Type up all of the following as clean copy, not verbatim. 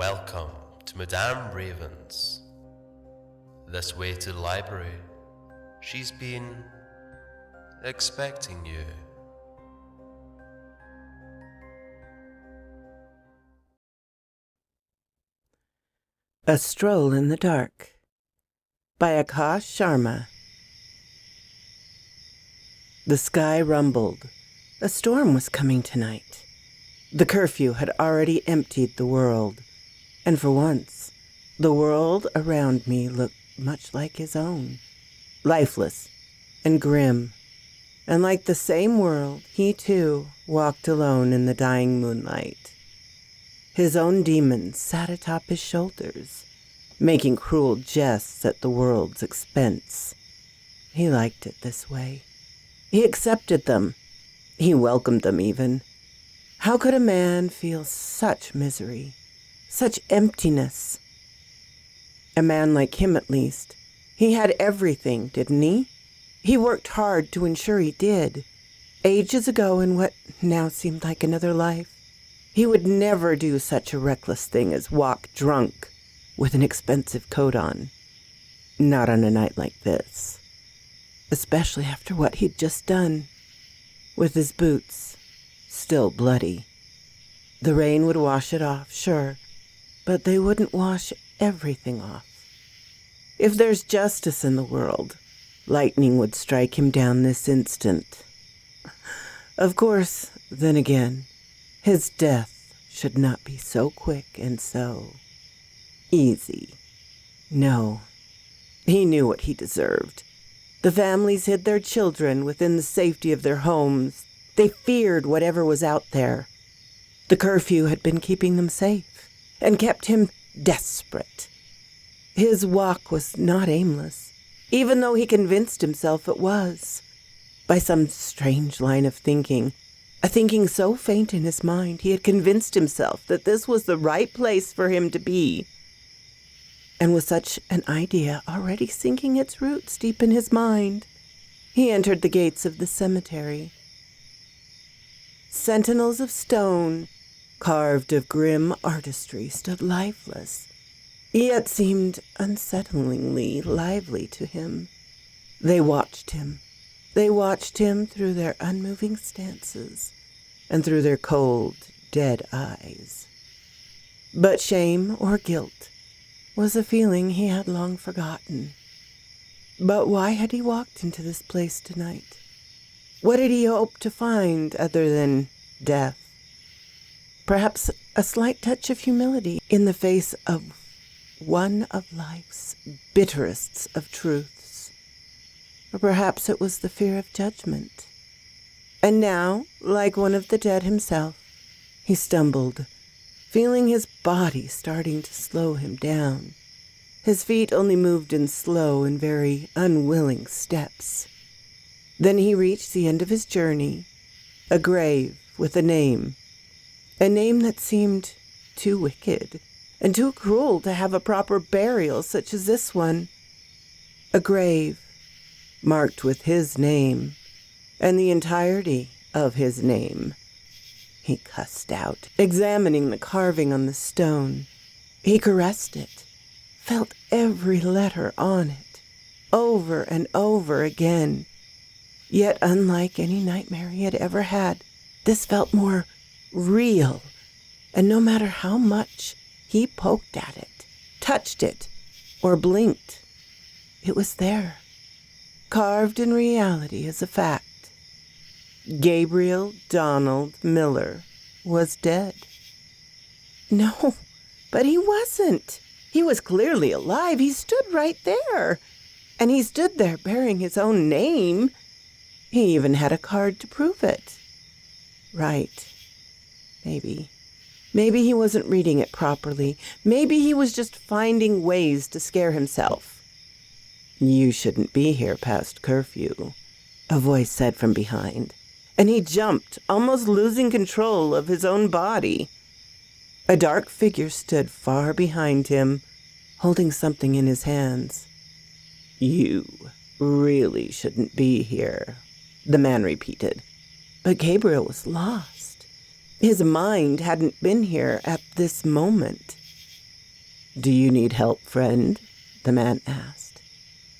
Welcome to Madame Raven's. This way to the library. She's been expecting you. A Stroll in the Dark by Aakash Sharma. The sky rumbled. A storm was coming tonight. The curfew had already emptied the world, and for once, the world around me looked much like his own, lifeless and grim, and like the same world, he too walked alone in the dying moonlight. His own demons sat atop his shoulders, making cruel jests at the world's expense. He liked it this way. He accepted them. He welcomed them even. How could a man feel such misery, such emptiness? A man like him, at least. He had everything, didn't he? He worked hard to ensure he did. Ages ago, in what now seemed like another life, he would never do such a reckless thing as walk drunk with an expensive coat on. Not on a night like this. Especially after what he'd just done. With his boots still bloody. The rain would wash it off, sure, but they wouldn't wash everything off. If there's justice in the world, lightning would strike him down this instant. Of course, then again, his death should not be so quick and so easy. No, he knew what he deserved. The families hid their children within the safety of their homes. They feared whatever was out there. The curfew had been keeping them safe and kept him desperate. His walk was not aimless, even though he convinced himself it was. By some strange line of thinking, a thinking so faint in his mind, he had convinced himself that this was the right place for him to be. And with such an idea already sinking its roots deep in his mind, he entered the gates of the cemetery. Sentinels of stone, carved of grim artistry, stood lifeless, yet seemed unsettlingly lively to him. They watched him. They watched him through their unmoving stances and through their cold, dead eyes. But shame or guilt was a feeling he had long forgotten. But why had he walked into this place tonight? What did he hope to find other than death? Perhaps a slight touch of humility in the face of one of life's bitterest of truths. Or perhaps it was the fear of judgment. And now, like one of the dead himself, he stumbled, feeling his body starting to slow him down. His feet only moved in slow and very unwilling steps. Then he reached the end of his journey, a grave with a name that seemed too wicked and too cruel to have a proper burial such as this one. A grave marked with his name and the entirety of his name. He cussed out, examining the carving on the stone. He caressed it, felt every letter on it, over and over again. Yet unlike any nightmare he had ever had, this felt more real, and no matter how much he poked at it, touched it, or blinked, it was there, carved in reality as a fact. Gabriel Donald Miller was dead. No, but he wasn't. He was clearly alive. He stood right there. And he stood there bearing his own name. He even had a card to prove it. Right. Maybe he wasn't reading it properly. Maybe he was just finding ways to scare himself. You shouldn't be here past curfew, a voice said from behind. And he jumped, almost losing control of his own body. A dark figure stood far behind him, holding something in his hands. You really shouldn't be here, the man repeated. But Gabriel was lost. His mind hadn't been here at this moment. "Do you need help, friend?" the man asked.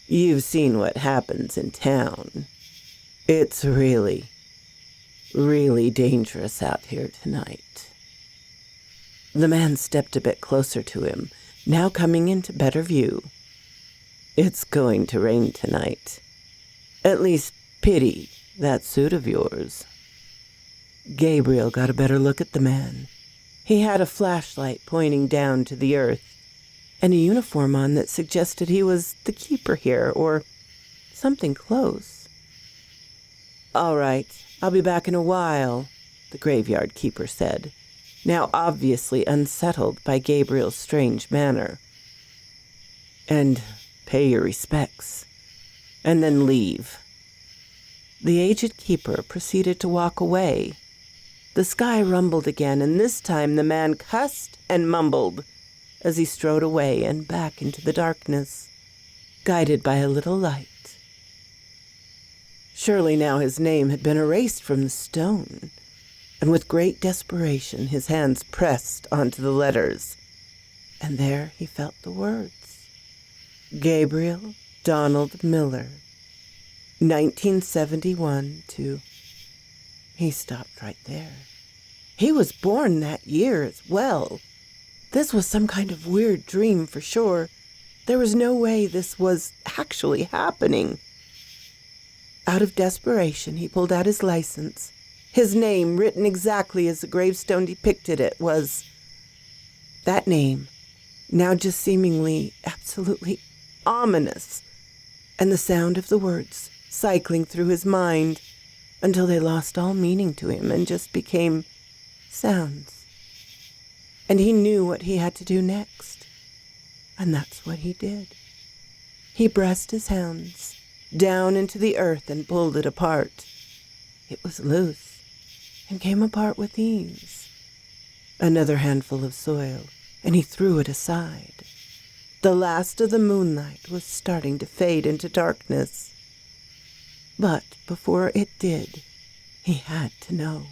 "You've seen what happens in town. It's really, really dangerous out here tonight." The man stepped a bit closer to him, now coming into better view. "It's going to rain tonight. At least pity that suit of yours." Gabriel got a better look at the man. He had a flashlight pointing down to the earth, and a uniform on that suggested he was the keeper here, or something close. "All right, I'll be back in a while," the graveyard keeper said, now obviously unsettled by Gabriel's strange manner. "And pay your respects, and then leave." The aged keeper proceeded to walk away. The sky rumbled again, and this time the man cussed and mumbled as he strode away and back into the darkness, guided by a little light. Surely now his name had been erased from the stone, and with great desperation his hands pressed onto the letters, and there he felt the words. Gabriel Donald Miller, 1971 to... He stopped right there. He was born that year as well. This was some kind of weird dream for sure. There was no way this was actually happening. Out of desperation, he pulled out his license. His name, written exactly as the gravestone depicted it, was... That name, now just seemingly absolutely ominous, and the sound of the words cycling through his mind until they lost all meaning to him and just became sounds. And he knew what he had to do next, and that's what he did. He pressed his hands down into the earth and pulled it apart. It was loose and came apart with ease. Another handful of soil, and he threw it aside. The last of the moonlight was starting to fade into darkness. But before it did, he had to know.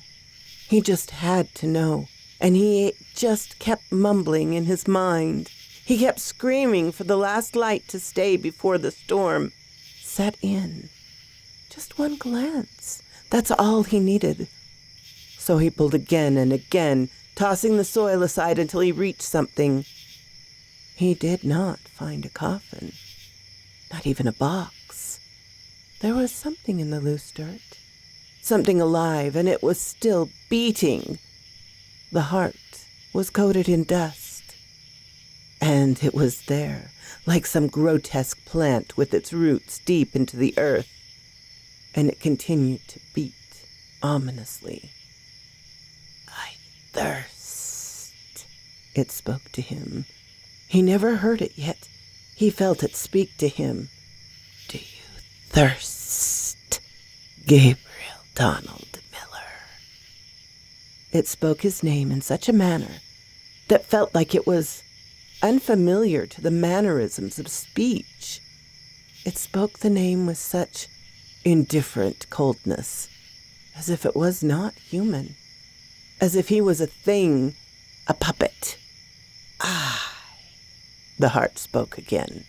He just had to know. And he just kept mumbling in his mind. He kept screaming for the last light to stay before the storm set in. Just one glance. That's all he needed. So he pulled again and again, tossing the soil aside until he reached something. He did not find a coffin, not even a box. There was something in the loose dirt, something alive, and it was still beating. The heart was coated in dust, and it was there, like some grotesque plant with its roots deep into the earth, and it continued to beat ominously. "I thirst," it spoke to him. He never heard it yet. He felt it speak to him. "Do you thirst, Gabriel Donald Miller?" It spoke his name in such a manner that felt like it was unfamiliar to the mannerisms of speech. It spoke the name with such indifferent coldness, as if it was not human, as if he was a thing, a puppet. The heart spoke again.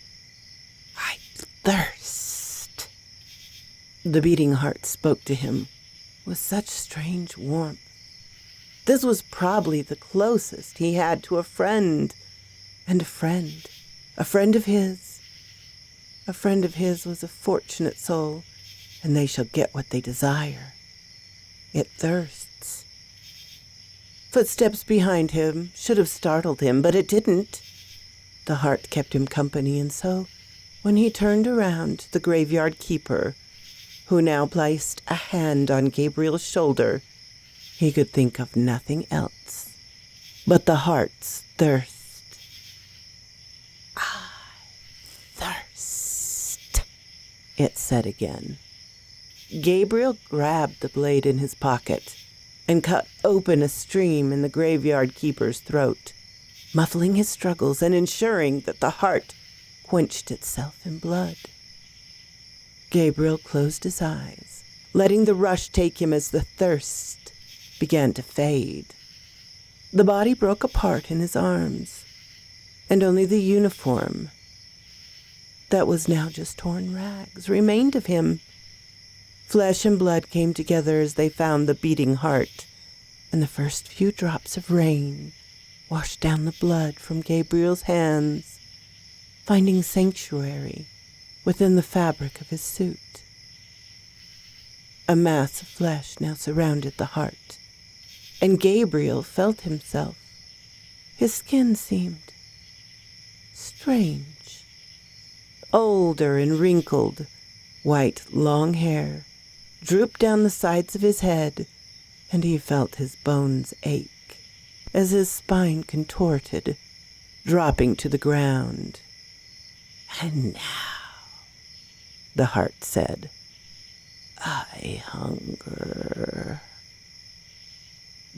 "I thirst." The beating heart spoke to him with such strange warmth. This was probably the closest he had to a friend, and a friend of his. A friend of his was a fortunate soul, and they shall get what they desire. It thirsts. Footsteps behind him should have startled him, but it didn't. The heart kept him company, and so, when he turned around to the graveyard keeper, who now placed a hand on Gabriel's shoulder, he could think of nothing else but the heart's thirst. "I thirst," it said again. Gabriel grabbed the blade in his pocket and cut open a stream in the graveyard keeper's throat, muffling his struggles and ensuring that the heart quenched itself in blood. Gabriel closed his eyes, letting the rush take him as the thirst began to fade. The body broke apart in his arms. and only the uniform that was now just torn rags remained of him. Flesh and blood came together as they found the beating heart, and the first few drops of rain washed down the blood from Gabriel's hands, finding sanctuary within the fabric of his suit. A mass of flesh now surrounded the heart, and Gabriel felt himself. His skin seemed strange, older and wrinkled. White, long hair drooped down the sides of his head, and he felt his bones ache as his spine contorted, dropping to the ground. "And now," the heart said, "I hunger."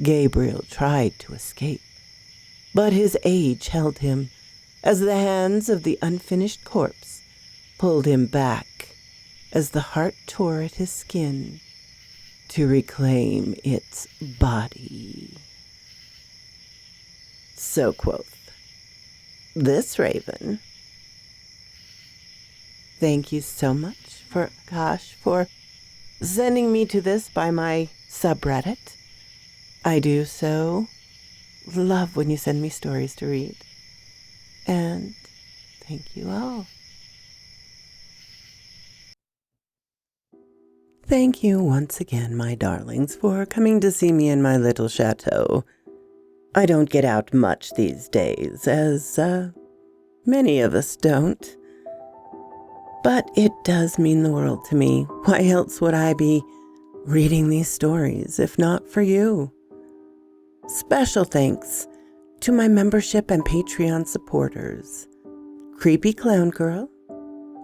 Gabriel tried to escape, but his age held him as the hands of the unfinished corpse pulled him back as the heart tore at his skin to reclaim its body. So quoth this raven. Thank you so much for Aakash for sending me to this by my subreddit. I do so love when you send me stories to read. And thank you all. Thank you once again, my darlings, for coming to see me in my little chateau. I don't get out much these days, as many of us don't. But it does mean the world to me. Why else would I be reading these stories, if not for you? Special thanks to my membership and Patreon supporters: Creepy Clown Girl,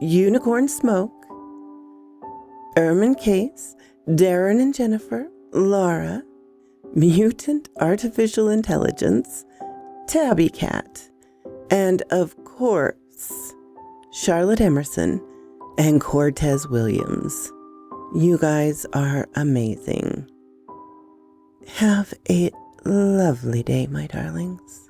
Unicorn Smoke, Ermin Case, Darren and Jennifer, Laura, Mutant Artificial Intelligence, Tabby Cat, and of course, Charlotte Emerson and Cortez Williams. You guys are amazing. Have a lovely day, my darlings.